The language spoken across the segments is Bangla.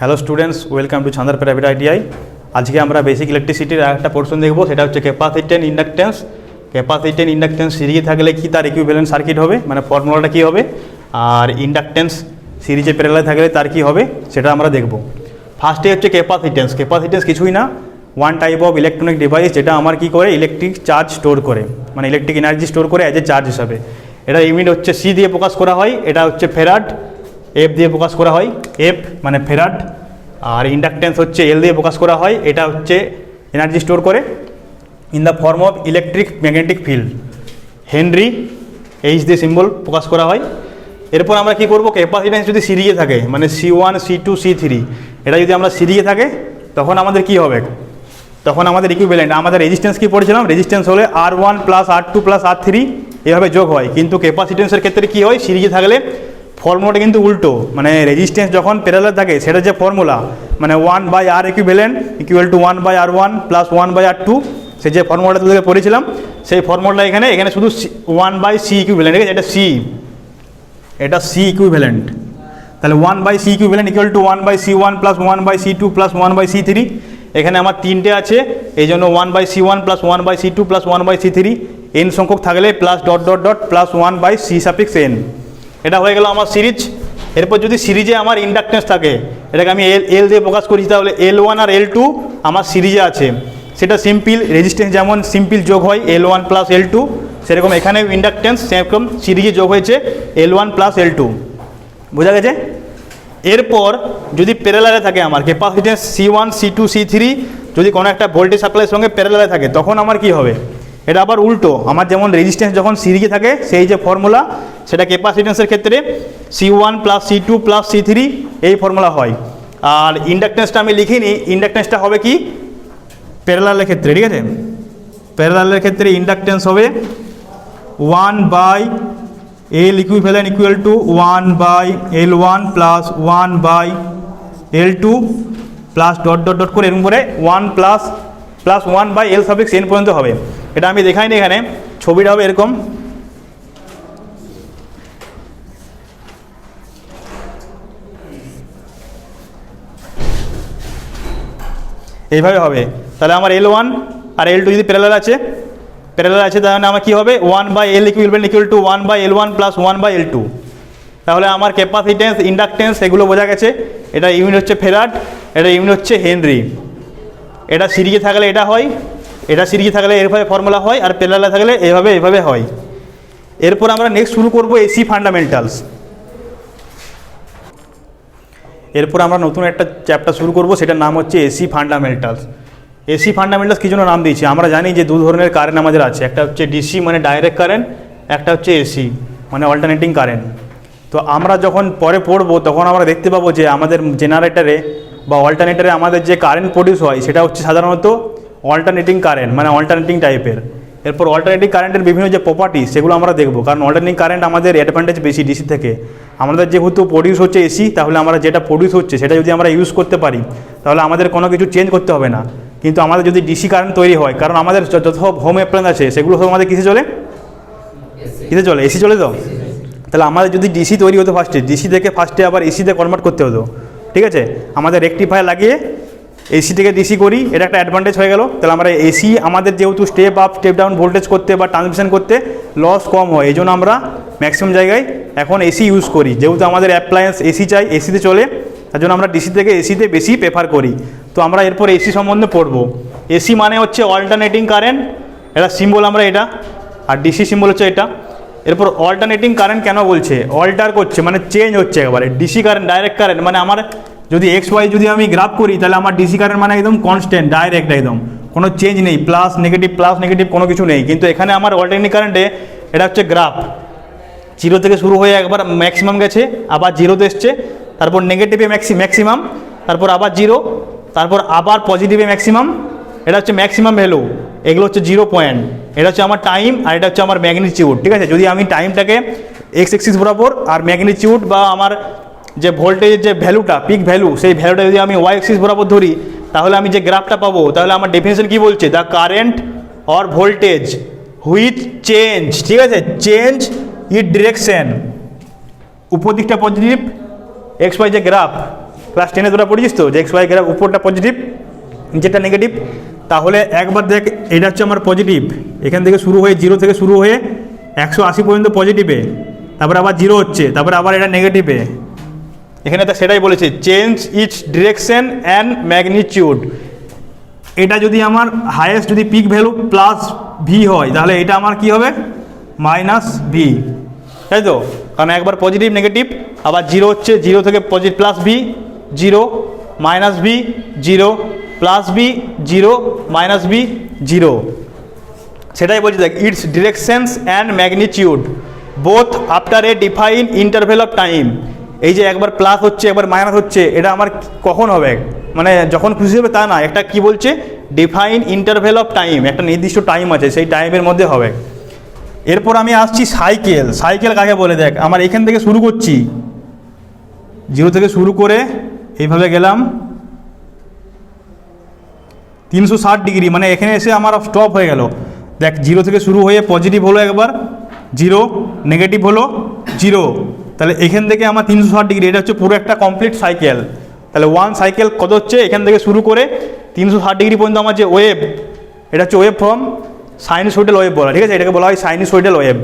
Hello students, welcome to Chhandar private ITI. আজকে আমরা বেসিক ইলেকট্রিসিটির একটা পোর্শন দেখব, সেটা হচ্ছে capacity and inductance. Capacity and inductance সিরিজে থাকলে কি তার ইকুইভ্যালেন্ট সার্কিট হবে, মানে ফর্মুলাটা কী হবে, আর ইন্ডাকটেন্স সিরিজে প্যারালালে থাকলে তার কী হবে সেটা আমরা দেখব। ফার্স্টে হচ্ছে ক্যাপাসিটেন্স। ক্যাপাসিটেন্স কিছুই না, one type of electronic device যেটা আমার কী করে ইলেকট্রিক চার্জ স্টোর করে, মানে ইলেকট্রিক এনার্জি স্টোর করে অ্যাজ এ চার্জ হিসাবে। এটা ইউনিট হচ্ছে সি দিয়ে প্রকাশ করা হয়, এটা হচ্ছে ফেরাড। এফ দিয়ে প্রকাশ করা হয়, এফ মানে ফেরাড। আর ইন্ডাকটেন্স হচ্ছে এল দিয়ে প্রকাশ করা হয়, এটা হচ্ছে এনার্জি স্টোর করে in the form of electric magnetic field. Henry, H দিয়ে সিম্বল প্রকাশ করা হয়। এরপর আমরা কি করব, ক্যাপাসিটেন্স যদি সিরিজে থাকে, মানে C1 C2 C3, এটা যদি আমরা সিরিজে থাকে তখন আমাদের কি হবে, তখন আমাদের ইকুইভ্যালেন্ট। আমাদের রেজিস্ট্যান্স কি পড়েছিলাম, রেজিস্ট্যান্স হলে R1 plus R2 plus R3 এভাবে যোগ হয়। কিন্তু ক্যাপাসিটেন্সের ক্ষেত্রে কি হয়, সিরিজে থাকলে ফর্মুলাটা কিন্তু উল্টো, মানে রেজিস্ট্যান্স যখন প্যারালাল থাকে সেটা যে ফর্মুলা, মানে 1/R equivalent equal to 1/R1 plus 1/R2, সে যে ফর্মুলাটা তোদেরকে পড়েছিলাম সেই ফর্মুলাটা এখানে শুধু 1/C ইকুইভ্যালেন্ট, ঠিক আছে, এটা C ইকুইভ্যালেন্ট। তাহলে 1/C equivalent equal to 1/C1 plus 1/C2 plus 1/C3। এখানে আমার তিনটে আছে, এই জন্য 1/C1 plus 1/C2 plus 1/C3, N সংখ্যক থাকলে plus dot dot dot plus 1/C(n). এটা হয়ে গেল আমার সিরিজ। এরপর যদি সিরিজে আমার ইন্ডাকটেন্স থাকে, এটাকে আমি এল দিয়ে প্রকাশ করি, তাহলে L1 আর L2 আমার সিরিজে আছে, সেটা সিম্পল রেজিস্ট্যান্স যেমন সিম্পল যোগ হয় L1 প্লাস L2, সেরকম এখানে ইন্ডাকটেন্স সেরকম সিরিজে যোগ হয়েছে L1 প্লাস L2। বোঝা গেছে? এরপর যদি প্যারালালে থাকে আমার ক্যাপাসিটেন্স C1 C2 C3, যদি কোনো একটা ভোল্টেজ সাপ্লাইয়ের সঙ্গে প্যারালালে থাকে তখন আমার কি হবে, এটা আবার উল্টো। আমার যেমন রেজিস্ট্যান্স যখন সিরিজে থাকে সেই যে ফর্মুলা, সেটা ক্যাপাসিটেন্সের ক্ষেত্রে C1 plus C2 plus C3 এই ফর্মুলা হয়। আর ইন্ডাকটেন্সটা আমি লিখিনি, ইন্ডাকটেন্সটা হবে কি প্যারালালের ক্ষেত্রে, ঠিক আছে, প্যারালালের ক্ষেত্রে ইন্ডাকটেন্স হবে 1/L equivalent equal to 1/L1 plus 1/L2 plus dot dot dot করে এরকম করে 1 প্লাস 1/L(n) পর্যন্ত হবে। এটা আমি দেখাইনি, এখানে ছবিটা হবে এরকম। এইভাবে হবে। তাহলে আমার L1 আর L2 যদি প্যারালাল আছে তাহলে আমার কি হবে, 1/L equivalent equal to 1/L1 plus 1/L2। তাহলে আমার ক্যাপাসিটেন্স ইন্ডাকটেন্স এগুলো বোঝা গেছে। এটা ইউনিট হচ্ছে ফেরাড, এটা ইউনিট হচ্ছে হেনরি। এটা সিরিজে থাকলে এটা হয়, এটা সিরিজে থাকলে এরভাবে ফর্মুলা হয়, আর প্যারালালে থাকলে এভাবে হয়। এরপর আমরা নেক্সট শুরু করব এসি ফান্ডামেন্টালস। এরপর আমরা নতুন একটা চ্যাপ্টার শুরু করব, সেটার নাম হচ্ছে এসি ফান্ডামেন্টালস। এসি ফান্ডামেন্টালস কী জন্য নাম দিয়েছি, আমরা জানি যে দু ধরনের কারেন্ট আমাদের আছে, একটা হচ্ছে ডিসি মানে ডাইরেক্ট কারেন্ট, একটা হচ্ছে এসি মানে অল্টারনেটিং কারেন্ট। তো আমরা যখন পরে পড়বো তখন আমরা দেখতে পাবো যে আমাদের জেনারেটরে বা অল্টারনেটরে আমাদের যে কারেন্ট প্রডিউস হয় সেটা হচ্ছে সাধারণত অল্টারনেটিং কারেন্ট, মানে অল্টারনেটিং টাইপের। এরপর অল্টারনেটিং কারেন্টের বিভিন্ন যে প্রপার্টি সেগুলো আমরা দেখবো, কারণ অল্টারনেটিং কারেন্ট আমাদের অ্যাডভান্টেজ বেশি ডিসি থেকে। আমাদের যেহেতু প্রডিউস হচ্ছে এসি, তাহলে আমরা যেটা প্রডিউস হচ্ছে সেটা যদি আমরা ইউজ করতে পারি তাহলে আমাদের কোনো কিছু চেঞ্জ করতে হবে না। কিন্তু আমাদের যদি ডিসি কারেন্ট তৈরি হয়, কারণ আমাদের যত হোম অ্যাপ্লায়েন্স আছে সেগুলো সব আমাদের কিসে চলে, এসি চলে। তো তাহলে আমাদের যদি ডিসি তৈরি হতো ফার্স্টে, ডিসি থেকে ফার্স্টে আবার এসিতে কনভার্ট করতে হতো, ঠিক আছে, আমাদের রেকটিফায়ার লাগিয়ে এসি থেকে ডিসি করি, এটা একটা অ্যাডভান্টেজ হয়ে গেল। তাহলে আমরা এসি আমাদের যেহেতু step up step down voltage করতে বা ট্রান্সমিশন করতে লস কম হয়, এই জন্য আমরা ম্যাক্সিমাম জায়গায় এখন এসি ইউজ করি। যেহেতু আমাদের অ্যাপ্লায়েন্স এসি চাই, এসিতে চলে, তার জন্য আমরা ডিসি থেকে এসিতে বেশি প্রেফার করি। তো আমরা এরপর এসি সম্বন্ধে পড়বো। এসি মানে হচ্ছে অল্টারনেটিং কারেন্ট, এটা সিম্বল আমরা এটা, আর ডিসি সিম্বল হচ্ছে এটা। এরপর অল্টারনেটিং কারেন্ট কেন বলছে, অল্টার করছে মানে চেঞ্জ হচ্ছে একেবারে। ডিসি কারেন্ট ডাইরেক্ট কারেন্ট মানে আমার যদি XY যদি আমি গ্রাফ করি তাহলে আমার ডিসি কারেন্ট মানে একদম কনস্ট্যান্ট ডাইরেক্ট, একদম কোনো চেঞ্জ নেই, প্লাস নেগেটিভ কোনো কিছু নেই। কিন্তু এখানে আমার অল্টারনেটিং কারেন্টে এটা হচ্ছে গ্রাফ, 0 থেকে শুরু হয়ে একবার ম্যাক্সিমাম গেছে, আবার 0তে এসছে, তারপর নেগেটিভে ম্যাক্সিমাম, তারপর আবার 0, তারপর আবার পজিটিভে ম্যাক্সিমাম। এটা হচ্ছে ম্যাক্সিমাম ভ্যালু, এগুলো হচ্ছে 0 পয়েন্ট। এটা হচ্ছে আমার টাইম, আর এটা হচ্ছে আমার ম্যাগনিটিউড, ঠিক আছে। যদি আমি টাইমটাকে এক্স এক্সিস বরাবর আর ম্যাগনিটিউড বা আমার যে ভোল্টেজের যে ভ্যালুটা পিক ভ্যালু, সেই ভ্যালুটা যদি আমি ওয়াই এক্সিস বরাবর ধরি তাহলে আমি যে গ্রাফটা পাবো, তাহলে আমার ডেফিনেশন কী বলছে, the current or voltage which change, ঠিক আছে, চেঞ্জ ইট ডিরেকশন, উপর দিকটা পজিটিভ, এক্স ওয়াই যে গ্রাফ ক্লাস 10-এ তোরা পড়েছিস তো, যে এক্স ওয়াই গ্রাফ উপরটা পজিটিভ নিচেরটা নেগেটিভ। তাহলে একবার দেখ, এটা হচ্ছে আমার পজিটিভ, এখান থেকে শুরু হয়ে 0 থেকে শুরু হয়ে 180 পর্যন্ত পজিটিভে, তারপরে আবার 0 হচ্ছে, তারপরে আবার এটা নেগেটিভে। এখানে তো সেটাই বলেছে, change it's direction and magnitude. এটা যদি আমার হায়েস্ট যদি পিক ভ্যালু প্লাস ভি হয়, তাহলে এটা আমার কি হবে মাইনাস ভি, তাই তো? কারণ একবার পজিটিভ নেগেটিভ, আবার 0 হচ্ছে, 0 থেকে positive plus V 0, minus V 0, plus V 0, minus V 0। সেটাই বলছি দেখ, it's directions and magnitude both after a define interval of time. এই যে একবার প্লাস হচ্ছে একবার মাইনাস হচ্ছে, এটা আমার কখন হবে, মানে যখন খুশি হবে তা না, একটা কি বলছে ডিফাইন ইন্টারভেল অফ টাইম, একটা নির্দিষ্ট টাইম আছে, সেই টাইমের মধ্যে হবে। এরপর আমি আসছি সাইকেল। সাইকেল কাকে বলে দেখ, আমার এখান থেকে শুরু করছি 0 থেকে শুরু করে এইভাবে গেলাম 360 ডিগ্রি, মানে এখানে এসে আমার স্টপ হয়ে গেল। দেখ 0 থেকে শুরু হয়ে পজিটিভ হলো একবার 0, নেগেটিভ হলো 0, তাহলে এখান থেকে আমার 360 ডিগ্রি, এটা হচ্ছে পুরো একটা কমপ্লিট সাইকেল। তাহলে ওয়ান সাইকেল কত হচ্ছে, এখান থেকে শুরু করে 360 ডিগ্রি পর্যন্ত আমার যে ওয়েভ, এটা হচ্ছে ওয়েভ ফর্ম, সাইনোসয়েডাল ওয়েভ বলা, ঠিক আছে? এটাকে বলা হয় সাইনোসয়েডাল ওয়েভ।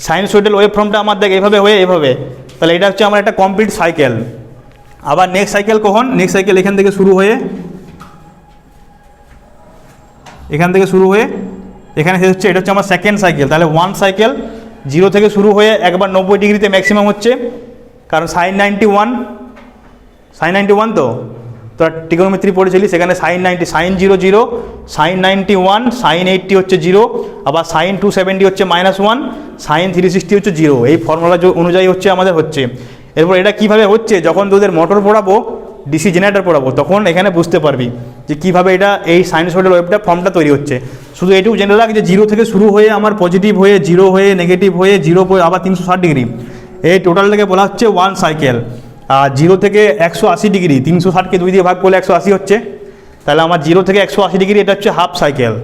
সাইনোসয়েডাল ওয়েভ ফর্মটা আমার দেখ এভাবে হয়ে এভাবে, তাহলে এটা হচ্ছে আমার একটা কমপ্লিট সাইকেল। আবার নেক্সট সাইকেল কখন, নেক্সট সাইকেল এখান থেকে শুরু হয়ে এখানে শেষ হচ্ছে, এটা হচ্ছে আমার সেকেন্ড সাইকেল। তাহলে ওয়ান সাইকেল 0 থেকে শুরু হয়ে একবার 90 ডিগ্রিতে ম্যাক্সিমাম হচ্ছে, কারণ সাইন 91 তো তোরা ট্রিগোনোমেট্রি পড়েছিলি, সেখানে সাইন 0 0, সাইন 91, সাইন 80 হচ্ছে 0, আবার সাইন 270 হচ্ছে -1, সাইন 360 হচ্ছে 0। এই ফর্মুলা অনুযায়ী হচ্ছে আমাদের হচ্ছে। এরপর এটা কিভাবে হচ্ছে, যখন তোদের মোটর পড়াবো, ডিসি জেনারেটর পড়াবো, তখন এখানে বুঝতে পারবি যে কীভাবে এটা এই সাইনোসয়েডাল ওয়েভটা ফর্মটা তৈরি হচ্ছে। শুধু এটুকু জেনে রাখ যে 0 থেকে শুরু হয়ে আমার পজিটিভ হয়ে 0 হয়ে নেগেটিভ হয়ে 0 আবার 360 ডিগ্রি, এই টোটালটাকে বলা হচ্ছে ওয়ান সাইকেল। আর 0 থেকে 180 ডিগ্রি, 360কে 2 দিয়ে ভাগ করলে 180 হচ্ছে, তাহলে আমার 0 থেকে 180 ডিগ্রি, এটা হচ্ছে হাফ সাইকেল।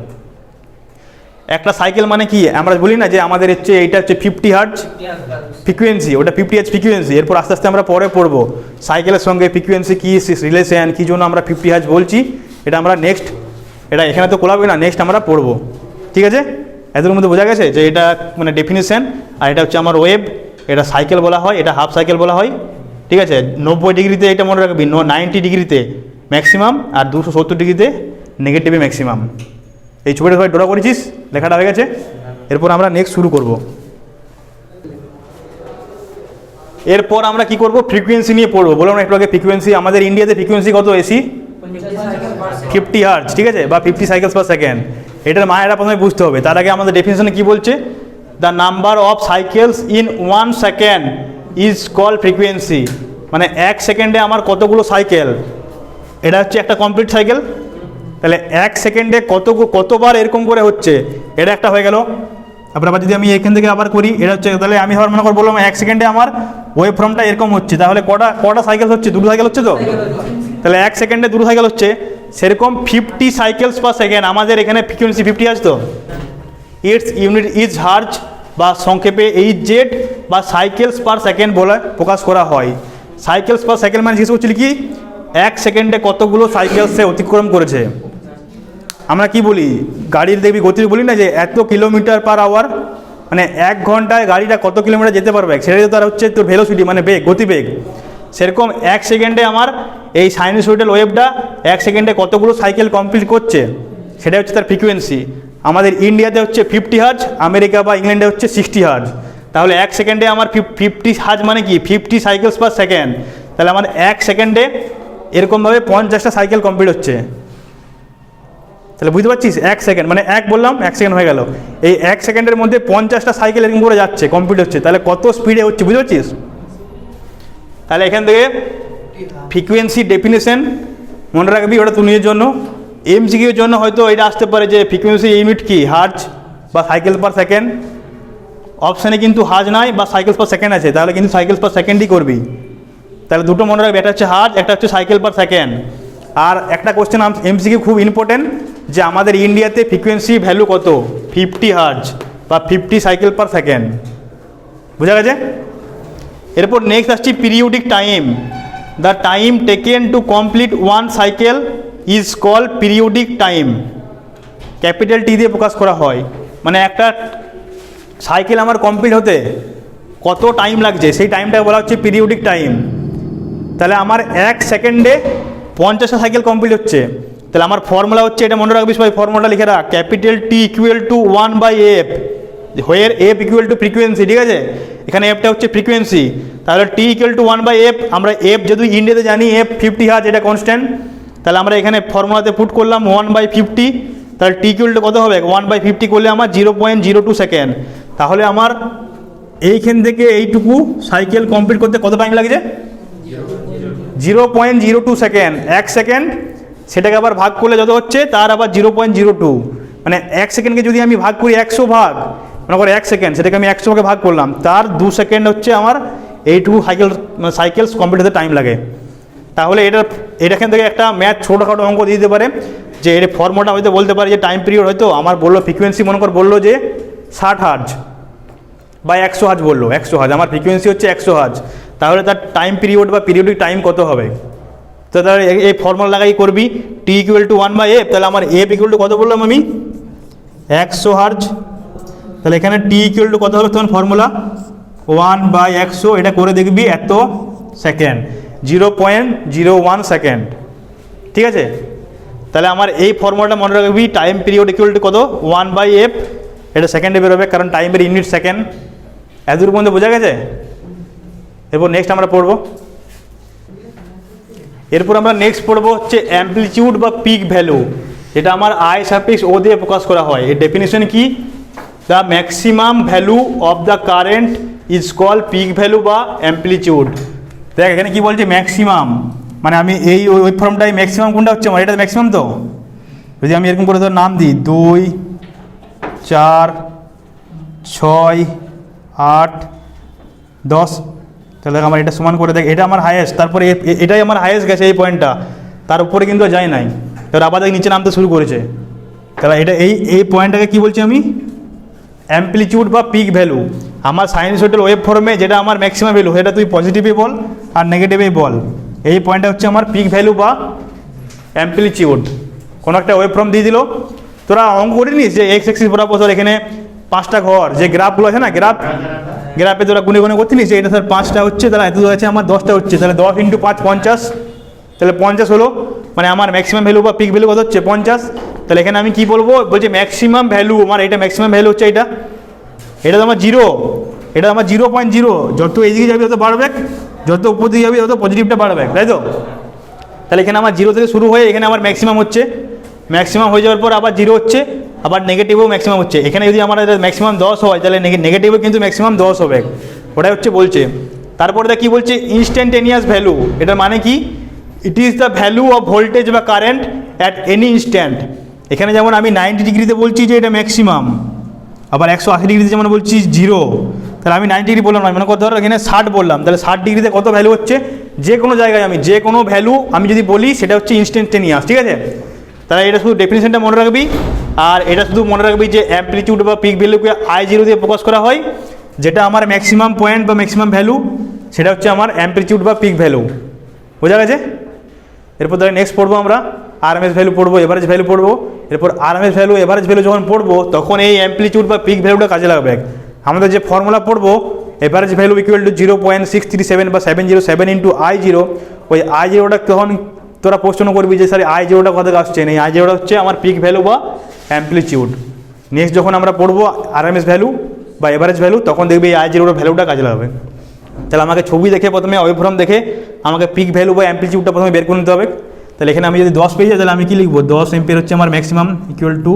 একটা সাইকেল মানে কি, আমরা বলি না যে আমাদের হচ্ছে এইটা হচ্ছে 50 হার্টজ ফ্রিকোয়েন্সি, ওটা 50 হার্টজ ফ্রিকোয়েন্সি। এরপর আস্তে আস্তে আমরা পরে পড়বো সাইকেলের সঙ্গে ফ্রিকোয়েন্সি কী রিলেশন, কী জন্য আমরা 50 হার্টজ বলছি, এটা আমরা নেক্সট, এটা এখানে তো কোলাবে না, নেক্সট আমরা পড়বো, ঠিক আছে? এদের মধ্যে বোঝা গেছে যে এটা মানে ডেফিনিশন। আর এটা হচ্ছে আমার ওয়েভ, এটা সাইকেল বলা হয়, এটা হাফ সাইকেল বলা হয়, ঠিক আছে? 90 ডিগ্রিতে এটা মনে রাখবি, 90 ডিগ্রিতে ম্যাক্সিমাম, আর 270 ডিগ্রিতে নেগেটিভে ম্যাক্সিমাম। এই ছবিটা সবাই ড্র করেছিস, লেখাটা হয়ে গেছে। এরপর আমরা নেক্সট শুরু করব। এরপর আমরা কি করব, ফ্রিকোয়েন্সি নিয়ে পড়বো। বললাম একটু আগে ফ্রিকোয়েন্সি, আমাদের ইন্ডিয়াতে ফ্রিকোয়েন্সি কত এসি 50 হার্টজ, ঠিক আছে, বা 50 সাইকেলস পার সেকেন্ড। এটার মায়েরা প্রথমে বুঝতে হবে। তার আগে আমাদের ডেফিনিশনে কি বলছে, the number of cycles in 1 second is call frequency, মানে 1 সেকেন্ডে আমার কতগুলো সাইকেল, এটা হচ্ছে একটা কমপ্লিট সাইকেল। তাহলে 1 সেকেন্ডে কতবার এরকম করে হচ্ছে, এটা একটা হয়ে গেল। তারপরে আবার যদি আমি এখান থেকে আবার করি, এটা হচ্ছে, তাহলে আমি আবার মনে করে বললাম 1 সেকেন্ডে আমার ওয়েভ ফর্মটা এরকম হচ্ছে, তাহলে কটা সাইকেল হচ্ছে, 2 সাইকেল হচ্ছে তো, তাহলে 1 সেকেন্ডে 2 সাইকেল হচ্ছে। সেরকম 50 সাইকেলস পার সেকেন্ড, আমাদের এখানে ফ্রিকোয়েন্সি 50 আছে তো, ইটস ইউনিট ইজ হার্জ, বা সংক্ষেপে এইচজেড বা সাইকেলস পার সেকেন্ড বলে প্রকাশ করা হয়। সাইকেলস পার সেকেন্ড মানে জিজ্ঞেস করছিল কি, 1 সেকেন্ডে কতগুলো সাইকেল সে অতিক্রম করেছে। আমরা কি বলি, গাড়ির দেখবি গতি বলি না যে এত কিলোমিটার পার আওয়ার, মানে 1 ঘন্টায় গাড়িটা কত কিলোমিটার যেতে পারবে, সেটাই তো তার হচ্ছে তোর ভেলোসিটি, মানে বেগ, গতিবেগ। সেরকম 1 সেকেন্ডে আমার এই সাইনোসয়েডাল ওয়েভটা 1 সেকেন্ডে কতগুলো সাইকেল কমপ্লিট করছে, সেটা হচ্ছে তার ফ্রিকোয়েন্সি। আমাদের ইন্ডিয়াতে হচ্ছে 50 হার্জ, আমেরিকা বা ইংল্যান্ডে হচ্ছে 60 হার্জ। তাহলে 1 সেকেন্ডে আমার 50 হার্জ মানে কি 50 সাইকেলস পার সেকেন্ড, তাহলে আমার 1 সেকেন্ডে এরকমভাবে 50টা সাইকেল কমপ্লিট হচ্ছে। তাহলে বুঝতে পারছিস, 1 সেকেন্ড মানে 1 বললাম, 1 সেকেন্ড হয়ে গেল। এই 1 সেকেন্ডের মধ্যে 50টা সাইকেল এরকম করে যাচ্ছে, কমপ্লিট হচ্ছে, তাহলে কত স্পিডে হচ্ছে, বুঝতে পারছিস? তাহলে এখান থেকে ফ্রিকোয়েন্সি ডেফিনেশন মনে রাখবি, ওটা তুই নিজের জন্য। এমসিকিউর জন্য হয়তো এটা আসতে পারে যে ফ্রিকোয়েন্সি ইউনিট কি, হার্জ বা সাইকেল পার সেকেন্ড। অপশানে কিন্তু হার্জ নাই বা সাইকেল পার সেকেন্ড আছে, তাহলে কিন্তু সাইকেল পার সেকেন্ডই করবি। তাহলে দুটো মনে রাখবি, একটা হচ্ছে হার্জ, একটা হচ্ছে সাইকেল পার সেকেন্ড। আর একটা কোশ্চেন এমসিকিউ খুব ইম্পর্টেন্ট, যে আমাদের ইন্ডিয়াতে ফ্রিকোয়েন্সি ভ্যালু কত, 50 হার্জ বা 50 সাইকেল পার সেকেন্ড। বোঝা গেছে? এরপর নেক্সট আসছি periodic time. The time taken to complete one cycle is call periodic time. Capital T দিয়ে প্রকাশ করা হয়, মানে একটা সাইকেল আমার কমপ্লিট হতে কত টাইম লাগছে সেই টাইমটাকে বলা হচ্ছে পিরিয়ডিক টাইম। তাহলে আমার 1 সেকেন্ডে 50টা সাইকেল কমপ্লিট হচ্ছে। তাহলে আমার ফর্মুলা হচ্ছে, এটা মনে রাখবি সবাই, ফর্মুলাটা লিখে রাখ, capital T equal to 1/f, where F equal to frequency, ঠিক আছে? এখানে এফটা হচ্ছে ফ্রিকোয়েন্সি, তাহলে টি ইকুয়াল টু 1/f। আমরা এফ যদি ইন্ডিয়াতে জানি এফ 50 হার্জ, এটা কনস্ট্যান্ট। তাহলে আমরা এখানে ফর্মুলাতে পুট করলাম 1/50, তাহলে টি ইকুয়াল টু কত হবে? 1/50 করলে আমার 0.02 সেকেন্ড। তাহলে আমার এইখান থেকে এইটুকু সাইকেল কমপ্লিট করতে কত টাইম লাগছে? 0.02 সেকেন্ড। 1 সেকেন্ড সেটাকে আবার ভাগ করলে যত হচ্ছে তার আবার 0.02, মানে 1 সেকেন্ডকে যদি আমি ভাগ করি 100 ভাগ, মনে করো 1 সেকেন্ড, সেটাকে আমি 100 ভাগে ভাগ করলাম, তার 2 সেকেন্ড হচ্ছে আমার এইটুকু সাইকেলস কমপ্লিট হতে টাইম লাগে। তাহলে এখান থেকে একটা ম্যাথ ছোটোখাটো অঙ্ক দিয়ে দিতে পারে, যে এর ফর্মুলাটা হয়তো বলতে পারে যে টাইম পিরিয়ড হয়তো আমার বললো ফ্রিকোয়েন্সি, মনে কর বললো যে 60 হার্জ বা 100 হার্জ, বললো 100 হার্জ, আমার ফ্রিকোয়েন্সি হচ্ছে 100 হার্জ, তাহলে তার টাইম পিরিয়ড বা পিরিয়ডিক টাইম কত হবে? তো তাহলে এই ফর্মুলা লাগাই করবি, টি ইকুয়াল টু 1/f, তাহলে আমার এফ ইকুয়াল টু কত বললাম আমি? 100 হার্জ। তাহলে এখানে টি ইকুয়াল টু কত হবে তখন ফর্মুলা? 1/100, এটা করে দেখবি এত সেকেন্ড, 0.01 সেকেন্ড, ঠিক আছে? তাহলে আমার এই ফর্মুলাটা মনে রাখবি, টাইম পিরিয়ড ইকুয়াল টু কত? 1/f, এটা সেকেন্ডে বেরোবে কারণ টাইমের ইউনিট সেকেন্ড। এতদূর পর্যন্ত বোঝা গেছে? এরপর নেক্সট আমরা পড়বো, এরপর আমরা নেক্সট পড়বো হচ্ছে অ্যাম্পলিটিউড বা পিক ভ্যালু, যেটা আমার আই সাফিক্স ও দিয়ে প্রকাশ করা হয়। এর ডেফিনিশন কি? The maximum value of the current is call pick value বা অ্যাম্পলিটিউড। দেখ এখানে কি বলছে? ম্যাক্সিমাম, মানে আমি এই ওই ফর্মটাই ম্যাক্সিমাম কোনটা হচ্ছে আমার? এটা ম্যাক্সিমাম। তো যদি আমি এরকম করে ধর নাম দিই 2, 4, 6, 8, 10, তাহলে আমার এটা সমান করে দেখ, এটা আমার হায়েস্ট, তারপরে এটাই আমার হায়েস্ট গেছে এই পয়েন্টটা, তার উপরে কিন্তু যায় নাই, তাহলে আবার দেখ নিচে নামতে শুরু করেছে। তাহলে এটা এই পয়েন্টটাকে কি বলছি আমি? অ্যাম্পলিটিউড বা পিক ভ্যালু। আমার সাইনোসয়েডাল ওয়েভ ফর্মে যেটা আমার ম্যাক্সিমাম ভ্যালু, সেটা তুই পজিটিভই বল আর নেগেটিভই বল, এই পয়েন্টটা হচ্ছে আমার পিক ভ্যালু বা অ্যাম্পলিটিউড। কোনো একটা ওয়েভ ফর্ম দিয়ে দিল, তোরা অঙ্ক করিনিস যে এক্স এক্সিস বরাবর এখানে 5টা ঘর, যে গ্রাফগুলো আছে না, গ্রাফে তোরা গুনে গুনে করছিস যে এটা স্যার 5টা হচ্ছে, তাহলে এত আছে আমার 10টা হচ্ছে, তাহলে 10 × 5 50, তাহলে 50 হলো, মানে আমার ম্যাক্সিমাম ভ্যালু বা পিক ভ্যালু কত হচ্ছে? 50। তাহলে এখানে আমি কি বলবো? বলছে ম্যাক্সিমাম ভ্যালু, আমার এটা ম্যাক্সিমাম ভ্যালু হচ্ছে এটা তো আমার 0, এটা আমার 0.0, যত এদিকে যাবে তত বাড়বে, যত উপর দিকে যাবে তত পজিটিভটা বাড়বে, তাই তো? তাহলে এখানে আমার 0 থেকে শুরু হয়ে এখানে আমার ম্যাক্সিমাম হচ্ছে, ম্যাক্সিমাম হয়ে যাওয়ার পর আবার 0 হচ্ছে, আবার নেগেটিভও ম্যাক্সিমাম হচ্ছে। এখানে যদি আমার ম্যাক্সিমাম 10 হয়, তাহলে নেগেটিভও কিন্তু ম্যাক্সিমাম 10 হবে, ওটাই হচ্ছে বলছে। তারপরে কি বলছে? ইনস্ট্যান্টেনিয়াস ভ্যালু, এটার মানে কি? It is the value of voltage বা কারেন্ট অ্যাট এনি ইনস্ট্যান্ট। এখানে যেমন আমি 90 ডিগ্রিতে বলছি যে এটা ম্যাক্সিমাম, আবার 180 ডিগ্রিতে যেমন বলছি 0, তাহলে আমি 90 ডিগ্রি বললাম না, মনে করতে ধরো এখানে 60 বললাম, তাহলে 60 ডিগ্রিতে কত ভ্যালু হচ্ছে? যে কোনো জায়গায় আমি যে কোনো ভ্যালু আমি যদি বলি সেটা হচ্ছে ইনস্ট্যান্টেনিয়াস, ঠিক আছে? তাহলে এটা শুধু ডেফিনিশনটা মনে রাখবি, আর এটা শুধু মনে রাখবি যে অ্যাম্পলিটিউড বা পিক ভ্যালুকে I0 দিয়ে প্রকাশ করা হয়, যেটা আমার ম্যাক্সিমাম পয়েন্ট বা ম্যাক্সিমাম ভ্যালু, সেটা হচ্ছে আমার অ্যাম্পলিটিউড বা পিক ভ্যালু। বোঝা গেছে? এরপর ধরে নেক্সট পড়বো আমরা আরএমএস ভ্যালু পড়বো, এভারেজ ভ্যালু পড়বো। এরপর আরএমএস ভ্যালু, এভারেজ ভ্যালু যখন পড়বো তখন এই অ্যাম্পলিটিউড বা পিক ভ্যালুটা কাজে লাগবে। আমাদের যে ফর্মুলা পড়বো, এভারেজ ভ্যালু ইকুয়াল টু 0.637 বা 707 × I0, ওই I0টা তখন তোরা প্রশ্ন করবি যে স্যার I0টা কত আসছে? এই I0টা হচ্ছে আমার পিক ভ্যালু বা অ্যাম্পলিটিউড। নেক্সট যখন আমরা পড়বো আরএমএস ভ্যালু বা এভারেজ ভ্যালু, তখন দেখবি এই I0টা ভ্যালুটা কাজে লাগবে। তাহলে আমাকে ছবি দেখে প্রথমে ওয়েভফর্ম দেখে আমাকে পিক ভ্যালু বা অ্যাম্পলিটিউডটা প্রথমে বের করে নিতে হবে। তাহলে এখানে আমি যদি 10 পেয়ে যাই, তাহলে আমি কি লিখবো? 10 এম্পিয়ার হচ্ছে আমার ম্যাক্সিমাম ইকুয়াল টু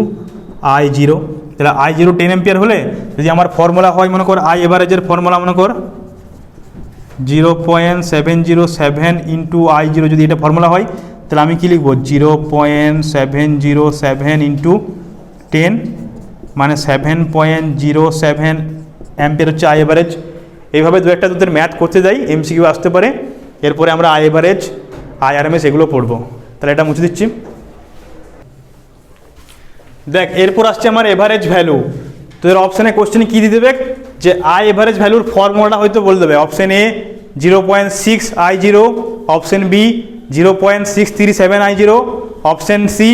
I0। তাহলে I0 10 এম্পিয়ার হলে যদি আমার ফর্মুলা হয়, মনে কর আই এভারেজের ফর্মুলা মনে কর 0.707 × I0, যদি এটা ফর্মুলা হয় তাহলে আমি কি লিখবো? 0.707 × 10, মানে 7.07 অ্যাম্পিয়ার হচ্ছে আই এভারেজ। এইভাবে দু একটা তোদের ম্যাথ করতে যাই, MCQ আসতে পারে। এরপরে আমরা আই এভারেজ, IRMS এগুলো পড়বো। তাহলে এটা মুছে দিচ্ছি। দেখ এরপর আসছে আমার এভারেজ ভ্যালু। তোদের অপশানে কোশ্চেনে কী দিয়ে দেবে? যে আই এভারেজ ভ্যালুর ফর্মুলাটা হয়তো বলে দেবে। Option A 0.6 I0, option B 0.637 I0, option C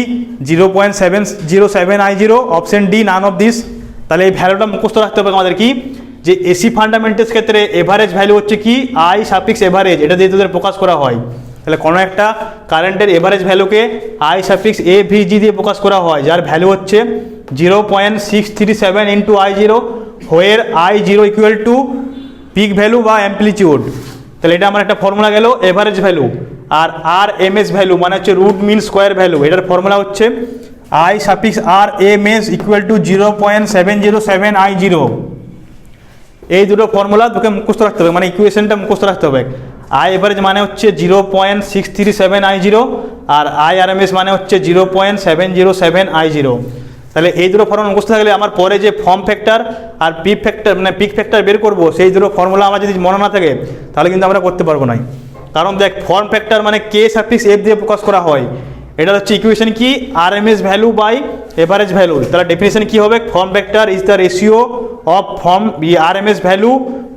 0.707 I0, option D none of this. তাহলে এই ভ্যালুটা মুখস্থ রাখতে হবে আমাদের কি, যে এসি ফান্ডামেন্টালস ক্ষেত্রে এভারেজ ভ্যালু হচ্ছে কি আই সাফিক্স এভারেজ, এটা দিয়ে তোদের প্রকাশ করা হয়। তাহলে কোনো একটা কারেন্টের এভারেজ ভ্যালুকে I suffix A V G দিয়ে প্রকাশ করা হয়, যার ভ্যালু হচ্ছে 0.637 into I0, where I0 equal to peak value বা অ্যাম্পলিটিউড। তাহলে এটা আমার একটা ফর্মুলা গেল এভারেজ ভ্যালু। আর আর এম এস ভ্যালু মানে হচ্ছে রুট মিন স্কোয়ার ভ্যালু, এটার ফর্মুলা হচ্ছে I suffix R M S equal to 0.707 I0। এই দুটো ফর্মুলা তোকে মুখস্থ রাখতে হবে, মানে ইকুয়েশনটা মুখস্থ রাখতে হবে। আই এভারেজ মানে হচ্ছে 0.637 I0, আর আই আর এম এস মানে হচ্ছে 0.707 I0। তাহলে এই দুটো ফর্মুলা মুখস্থ থাকলে আমার পরে যে ফর্ম ফ্যাক্টর আর পিক ফ্যাক্টর মানে পিক ফ্যাক্টর বের করবো, সেই দুটো ফর্মুলা আমার যদি মনে না থাকে তাহলে কিন্তু আমরা করতে পারবো না। কারণ দেখ ফর্ম ফ্যাক্টর মানে কে সাফিক্স এফ দিয়ে প্রকাশ করা হয়, এটা হচ্ছে ইকুয়েশন কি R M S value by average value. তাহলে ডেফিনেশন কি হবে, form factor is the ratio of form R M S value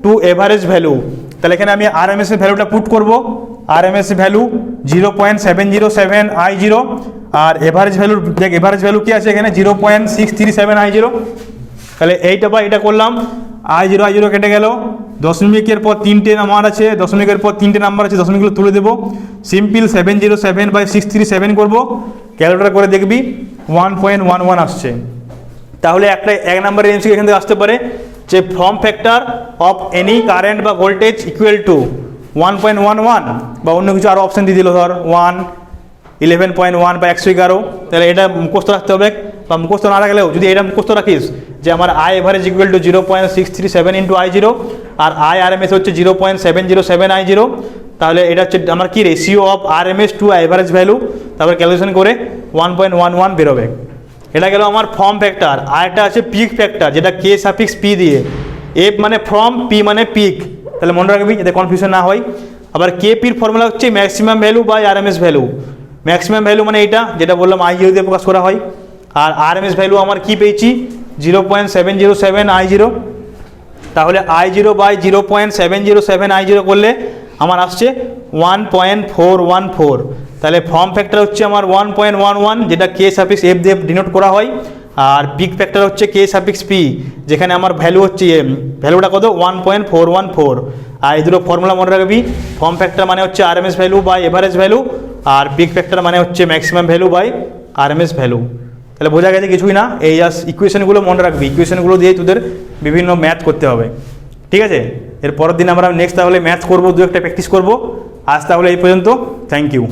to average value. তাহলে এখানে আমি আর এম এস এর ভ্যালুটা পুট করবো, R M S value 0.707 I0, আর এভারেজ ভ্যালু দেখ এভারেজ ভ্যালু কি আছে এখানে 0.637 I0। তাহলে এইটা বা এটা করলাম, I0 কেটে গেল, দশমিকের পর তিনটে নাম্বার আছে, দশমিকের পর তিনটে নাম্বার আছে, দশমিকগুলো তুলে দেবো। সিম্পল 707/637 করবো, ক্যালকুলেটর করে দেখবি 1.11 আসছে। তাহলে একটা এক নম্বরের এমসিকিউ এখান থেকে আসতে পারে যে form factor of any current বা ভোল্টেজ ইকুয়াল টু 1.11 বা অন্য কিছু আরও অপশান দিয়ে দিল, ধর 1, 11.1 বা 111। তাহলে এটা মুখস্থ রাখতে হবে, বা মুখস্থ না রাখলেও যদি এটা মুখস্থ রাখিস যে আমার I average equal to 0.637 into I0, আর আই আর এম এস হচ্ছে 0.707 I0, তাহলে এটা হচ্ছে আমার কি ratio of R M S to average value, তারপর ক্যালকুলেশন করে 1.11 বেরোবে। এটা গেল আমার ফর্ম ফ্যাক্টর। আর একটা আছে পিক ফ্যাক্টর, যেটা কে সাফিক্স পি দিয়ে, এফ মানে ফর্ম, পি মানে পিক। তাহলে মনে রাখবি যাতে কনফিউশন না হয়। আবার কে পির ফর্মুলা হচ্ছে maximum value by R M S value. Maximum value মানে এটা যেটা বললাম I0 দিয়ে প্রকাশ করা হয়, আর আর এম এস ভ্যালু আমার কি পেয়েছি 0.707 I0। তাহলে I0 বাই 0.707 I0 করলে আমার আসছে 1.414। তাহলে ফর্ম ফ্যাক্টর হচ্ছে আমার 1.11, যেটা কে সাফিক্স এফ দিয়ে ডিনোট করা হয়, আর পিক ফ্যাক্টর হচ্ছে কে সাফিক্স পি, যেখানে আমার ভ্যালু হচ্ছে ভ্যালুটা কত 1.414। আর এই দুটো ফর্মুলা মনে রাখবি, ফর্ম ফ্যাক্টর মানে হচ্ছে R M S value by average value, আর পিক ফ্যাক্টর মানে হচ্ছে maximum value by R M S value. তাহলে বোঝা গেছে কিছুই না, এই জাস্ট ইকুয়েশনগুলো মনে রাখবি, ইকুয়েশনগুলো দিয়েই তোদের বিভিন্ন ম্যাথ করতে হবে, ঠিক আছে। এর পরের দিন আমরা নেক্সট তাহলে ম্যাথ করবো, দু একটা প্র্যাকটিস করবো। আজ তাহলে এই পর্যন্ত, থ্যাংক ইউ।